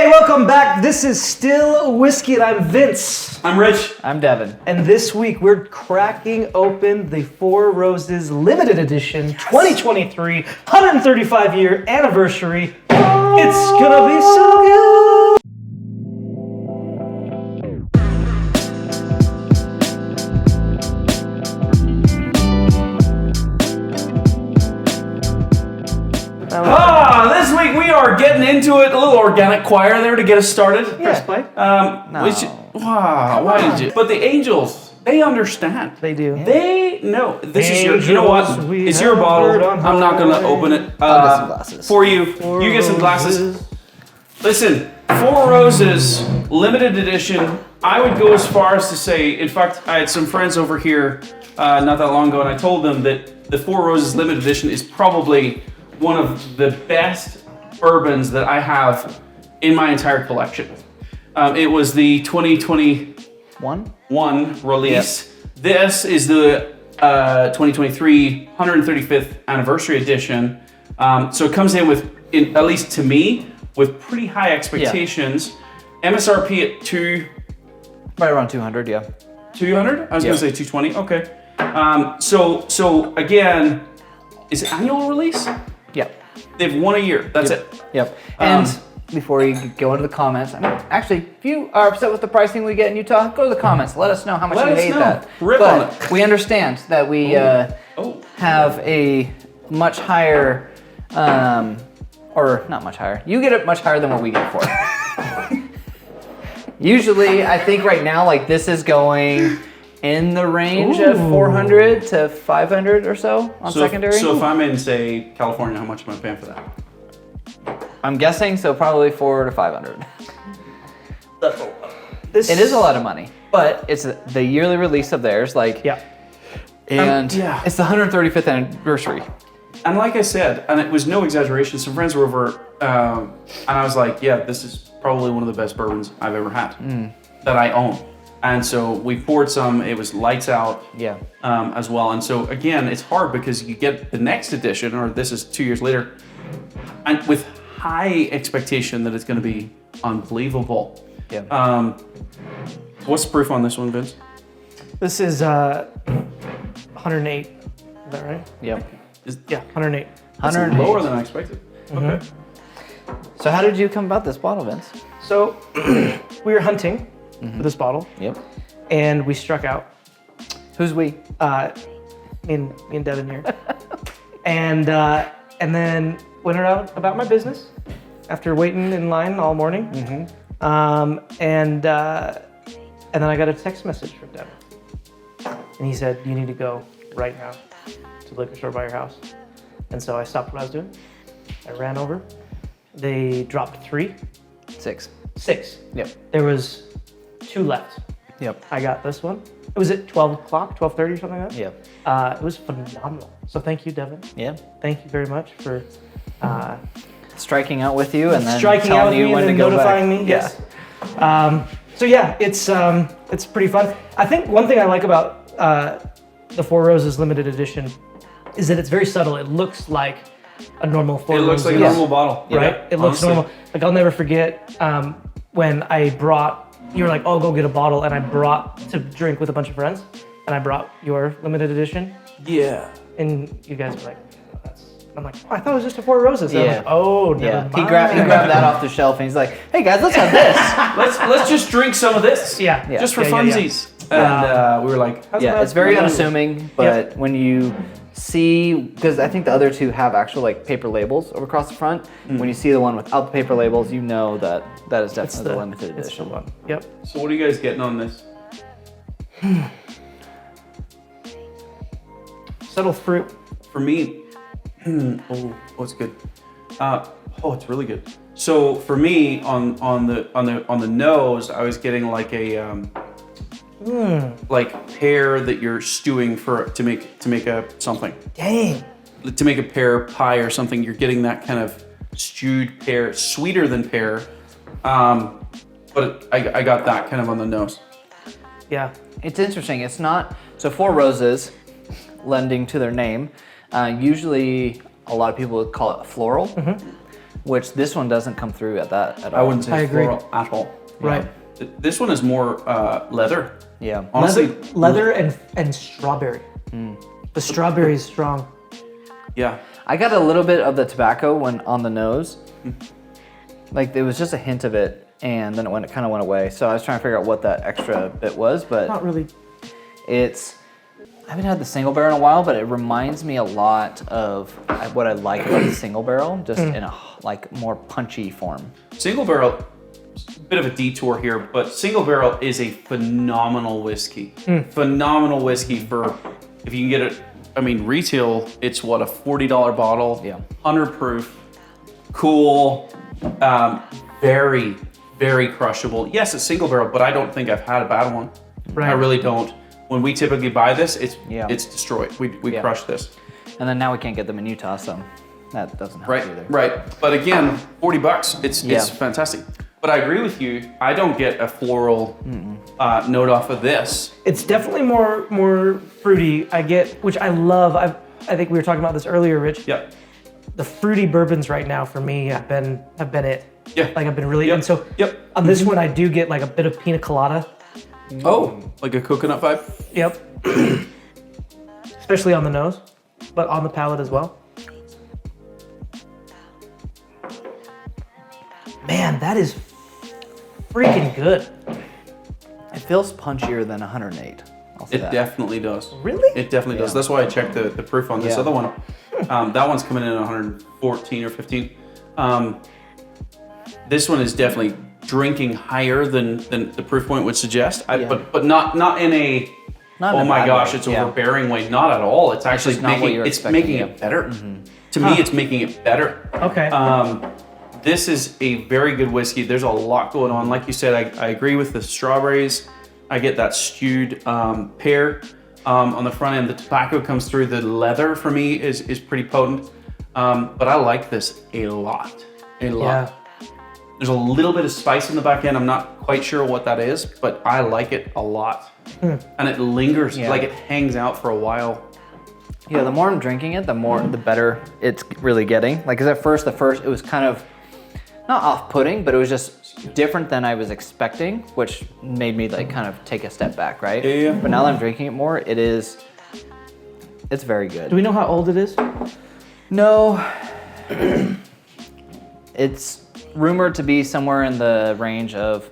Hey, welcome back. This is Still Whiskey, and I'm Vince. I'm Rich. I'm Devin. And this week we're cracking open the Four Roses Limited Edition 2023 135-year anniversary. It's gonna be so good. This week we are getting into it. A little organic choir there to get us started. Press play. Why did you? But the angels, they understand. They do. They know. This is your. You know what? It's your bottle. I'm not gonna open it. I'll get some glasses. For you. You get some glasses. Listen, Four Roses limited edition. I would go as far as to say. In fact, I had some friends over here not that long ago, and I told them that the Four Roses limited edition is probably one of the best bourbons that I have in my entire collection. It was the 2021 release. Yep. This is the 2023 135th anniversary edition. So it comes in with, at least to me, with pretty high expectations. Yeah. MSRP at right around 200, yeah. 200? I was gonna say 220. Okay. So again, is it annual release? Yeah. They've won a year. That's it. Yep. And before you go into the comments, actually, if you are upset with the pricing we get in Utah, go to the comments. Let us know how much you hate that. Rip but on it. We understand that we have a much higher, or not much higher. You get it much higher than what we get for it. Usually, I think right now, like this is going in the range of 400 to 500 or so on secondary. So if I'm in, say, California, how much am I paying for that? I'm guessing, so probably 400 to 500. It is a lot of money, but it's the yearly release of theirs, and it's the 135th anniversary. And like I said, and it was no exaggeration, some friends were over, and I was like, yeah, this is probably one of the best bourbons I've ever had that I own. And so we poured some, it was lights out as well. And so again, it's hard because you get the next edition, or this is 2 years later, and with high expectation that it's gonna be unbelievable. Yeah. What's the proof on this one, Vince? This is 108. Is that right? Yep. 108. That's lower than I expected. Mm-hmm. Okay. So how did you come about this bottle, Vince? So we were hunting for this bottle. Yep. And we struck out. Who's we? Me and Devin here. and then went around about my business after waiting in line all morning. And then I got a text message from Devin. And he said, you need to go right now to the liquor store by your house. And so I stopped what I was doing. I ran over. They dropped 3. 6. Yep. There was 2 left. Yep. I got this one. It was at 12 o'clock, 12:30 or something like that. Yep. It was phenomenal. So thank you, Devin. Yeah. Thank you very much for striking out with you and then striking out with you me when and then to go notifying back. me. Yes. So yeah, it's pretty fun. I think one thing I like about the Four Roses limited edition is that it's very subtle. It looks like a normal Four Roses. It looks like a normal bottle. Right? Yeah, it looks normal. Like I'll never forget when I brought, you were like, oh, go get a bottle. And I brought to drink with a bunch of friends. And I brought your limited edition. Yeah. And you guys were like, I'm like, oh, I thought it was just a Four Roses. And I'm like, oh, never mind. He grabbed that off the shelf and he's like, hey guys, let's have this. let's just drink some of this. Yeah. Just for funsies. And we were like, it's very unassuming, but when you see, because I think the other two have actual like paper labels over across the front. When you see the one without the paper labels, you know that is definitely the limited edition. It's the one. Yep. So what are you guys getting on this? Subtle fruit. For me, it's good. It's really good. So for me, on the nose, I was getting like a like pear that you're stewing to make a something. Dang. To make a pear pie or something, you're getting that kind of stewed pear, sweeter than pear. But I got that kind of on the nose. Yeah. It's interesting. It's not, so Four Roses, lending to their name, usually a lot of people would call it floral. which this one doesn't come through at that at all. I wouldn't say I it's agree. floral at all. Right. This one is more leather. Yeah. Honestly, Leather and strawberry. The strawberry is strong. yeah. I got a little bit of the tobacco when on the nose. Like there was just a hint of it, and then it kind of went away. So I was trying to figure out what that extra bit was, but Not really. I haven't had the single barrel in a while, but it reminds me a lot of what I like about the single barrel, just in a like more punchy form. Single barrel, bit of a detour here, but single barrel is a phenomenal whiskey. Phenomenal whiskey for, if you can get it, I mean, retail, it's what, a $40 bottle, Yeah. 100 proof, cool, very, very crushable. Yes, it's single barrel, but I don't think I've had a bad one. Right. I really don't. When we typically buy this, it's Yeah. destroyed. We Yeah. crush this. And then now we can't get them in Utah, so that doesn't help either. Right. But again, $40, it's Yeah. fantastic. But I agree with you. I don't get a floral note off of this. It's definitely more fruity. I get, which I love. I think we were talking about this earlier, Rich. Yep. The fruity bourbons right now for me have been it. Yeah. Like I've been really, Yep. and so Yep. on this one I do get like a bit of pina colada. Oh, like a coconut vibe? Yep. Especially on the nose, but on the palate as well. Man, that is freaking good. It feels punchier than 108. I'll say It that. definitely does. Really? It definitely does. Yeah. That's why I checked the proof on this Yeah. other one. That one's coming in at 114 or 15. This one is definitely drinking higher than the proof point would suggest. Yeah. But not in a Not in oh a my bad gosh, way. it's Yeah. overbearing way. Not at all. It's actually just not what making you're it's expecting, making yeah. it better. To me, it's making it better. Okay. This is a very good whiskey. There's a lot going on. Like you said, I agree with the strawberries. I get that stewed pear on the front end. The tobacco comes through. The leather for me is pretty potent. But I like this a lot. A lot. Yeah. There's a little bit of spice in the back end. I'm not quite sure what that is, but I like it a lot. And it lingers, Yeah. like it hangs out for a while. Yeah, the more I'm drinking it, the better it's really getting. Like, 'cause at first, it was kind of not off-putting, but it was just different than I was expecting, which made me like kind of take a step back, right? Yeah. But now that I'm drinking it more, it's very good. Do we know how old it is? No, it's rumored to be somewhere in the range of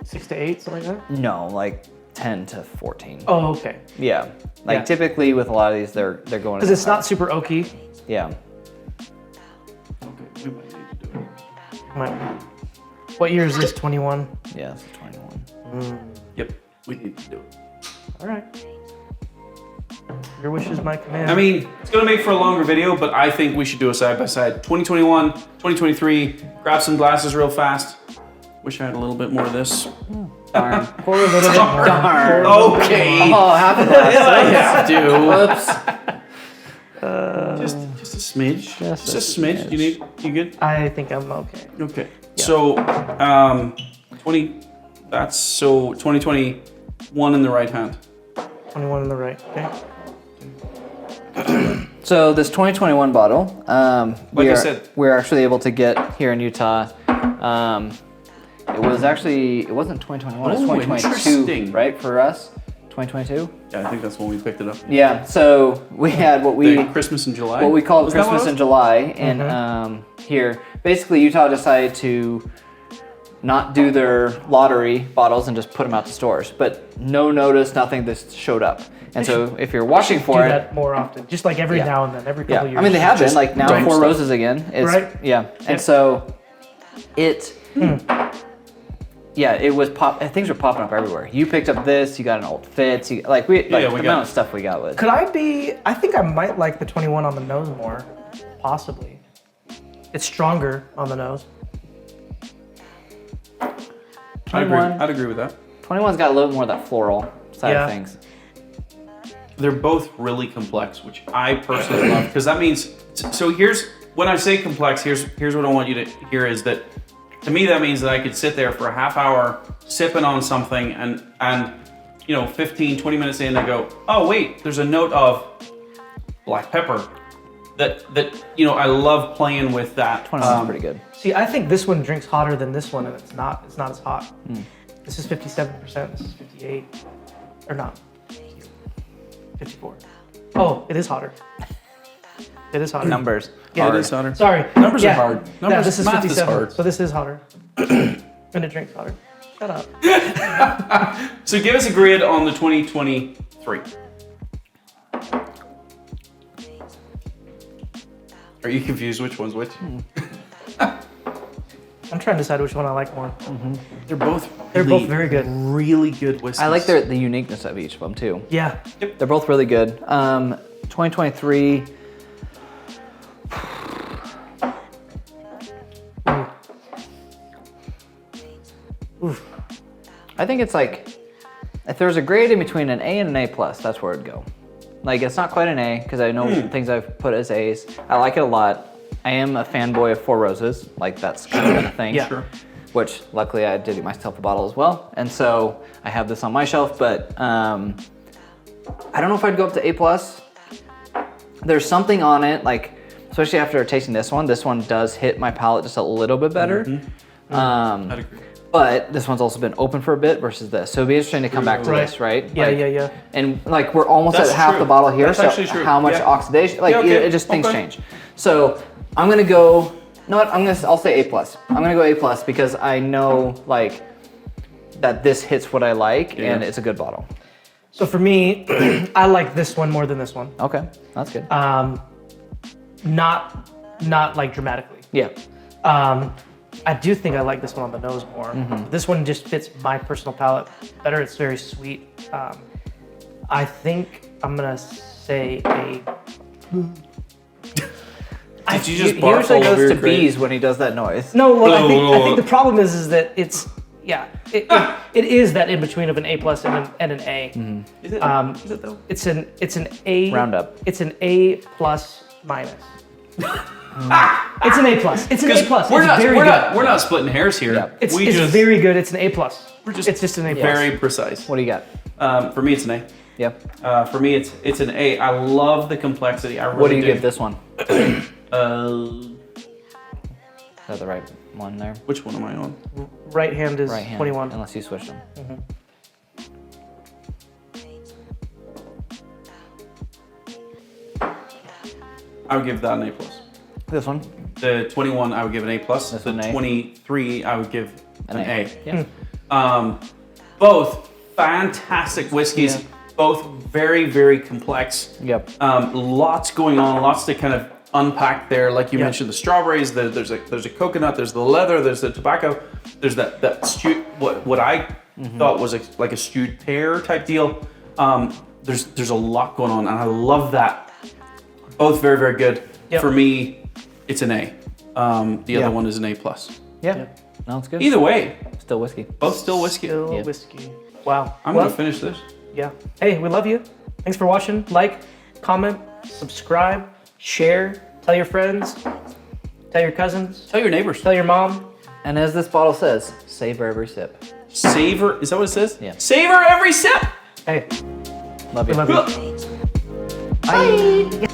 6 to 8, something like that? no, like 10 to 14. Oh, okay. Yeah, like Yeah. typically with a lot of these, they're going. Because it's not super oaky. Yeah. Okay, we might need to do it. What year is this? 21? Yeah, it's 21. Yep, we need to do it. All right. Your wish is my command. I mean, it's gonna make for a longer video, but I think we should do a side by side. 2021, 2023. Grab some glasses real fast. Wish I had a little bit more of this. Darn. pour a little bit more. Darn. Okay. Oh, half a glass. I have to. Whoops. Just a smidge. Just a smidge. You good? I think I'm okay. Okay. So, 2021 in the right hand. 21 on the right. Okay. So this 2021 bottle, Like I said- we're actually able to get here in Utah. It wasn't 2021, it was Oh, 2022, interesting. right, for us? 2022? Yeah, I think that's when we picked it up. Yeah, so we had what we Christmas in July. what we call Was that what Christmas it in was? July, and here, basically Utah decided to not do their lottery bottles and just put them out to stores, but no notice, nothing, this showed up. And so if you're watching Do for it, that more often. Just like every Yeah. now and then, every yeah, couple years. I mean they have been Just like now dump Four stuff. Roses again. It's, Right. Yeah, and so it. Yeah, it was things were popping up everywhere. You picked up this, you got an old Fitz, we the got amount it. of stuff we got with. I think I might like the 21 on the nose more. Possibly. It's stronger on the nose. I'd agree with that. 21's got a little more of that floral side Yeah. of things. They're both really complex, which I personally love, because that means, so here's, when I say complex, here's what I want you to hear is that, to me that means that I could sit there for a half hour sipping on something and 15, 20 minutes in I go, oh wait, there's a note of black pepper, that I love playing with that. 21's pretty good. See, I think this one drinks hotter than this one, and it's not as hot. This is 57%. This is 58, or not? 54. Oh, it is hotter. It is hotter. Numbers. Yeah, It is hotter. Sorry. Numbers are hard. Yeah, this is Math 57. hard. So this is hotter. And it drinks hotter. Shut up. So give us a grid on the 2023. Are you confused which one's which? I'm trying to decide which one I like more. They're both very good. Really good whiskeys. I like the uniqueness of each of them too. Yeah. They're both really good. 2023. Oof. I think it's like, if there was a grade in between an A and an A plus, that's where it'd go. Like, it's not quite an A, because I know things I've put as A's. I like it a lot. I am a fanboy of Four Roses. Like, that's kind of been a thing. Yeah. Sure. Which, luckily, I did get myself a bottle as well. And so, I have this on my shelf, but I don't know if I'd go up to A plus. There's something on it, like, especially after tasting this one does hit my palate just a little bit better. I'd agree. But this one's also been open for a bit versus this. So it'd be interesting to come back to this, right? Yeah, Like, yeah. And like we're almost That's at half true. the bottle here, That's so actually true. how much Yeah. oxidation? Like Yeah, okay. it just things Okay. change. So I'm gonna go. You know what? I'll say A plus. I'm gonna go A plus because I know like that this hits what I like and it's a good bottle. So for me, I like this one more than this one. Okay, that's good. Not like dramatically. Yeah. I do think I like this one on the nose more. This one just fits my personal palate better. It's very sweet. I think I'm gonna say a. Did you He just barf usually all over goes your to grade? bees when he does that noise. No, well, I think the problem is that it's it is that in between of an A plus and an A. Is it? Is it though? It's an A Roundup. It's an A plus minus. It's an A plus. It's an A plus. We're It's very good. not splitting hairs here. Yeah. It's very good. It's an A plus. just It's just an A plus. very precise. What do you got? For me, it's an A. Yeah. For me, it's an A. I love the complexity. I really What do you give this one? Is that the right one there? Which one am I on? Right hand is Right hand. 21. Unless you switched them. I would give that an A plus. This one? The 21, I would give an A plus. This The one, A. 23, I would give an A. Yeah. Both fantastic whiskeys. Yeah. Both very, very complex. Yep. Lots going on. Lots to kind of unpack there. Like you Yeah. mentioned, the strawberries. There's a coconut. There's the leather. There's the tobacco. There's that stewed. What I thought was like a stewed pear type deal. There's a lot going on, and I love that. Both very, very good. Yep. For me, it's an A. The Yeah. other one is an A plus. Yeah. No, it's good. Either way, Still whiskey. both still whiskey. Still Yeah. whiskey. Wow. I'm Well, gonna finish this. Yeah. Hey, we love you. Thanks for watching. Like, comment, subscribe, share, tell your friends, tell your cousins, Tell your neighbors. tell your mom. And as this bottle says, savor every sip. Savor. Is that what it says? Yeah. Savor every sip. Hey, Love we you. love you. Bye.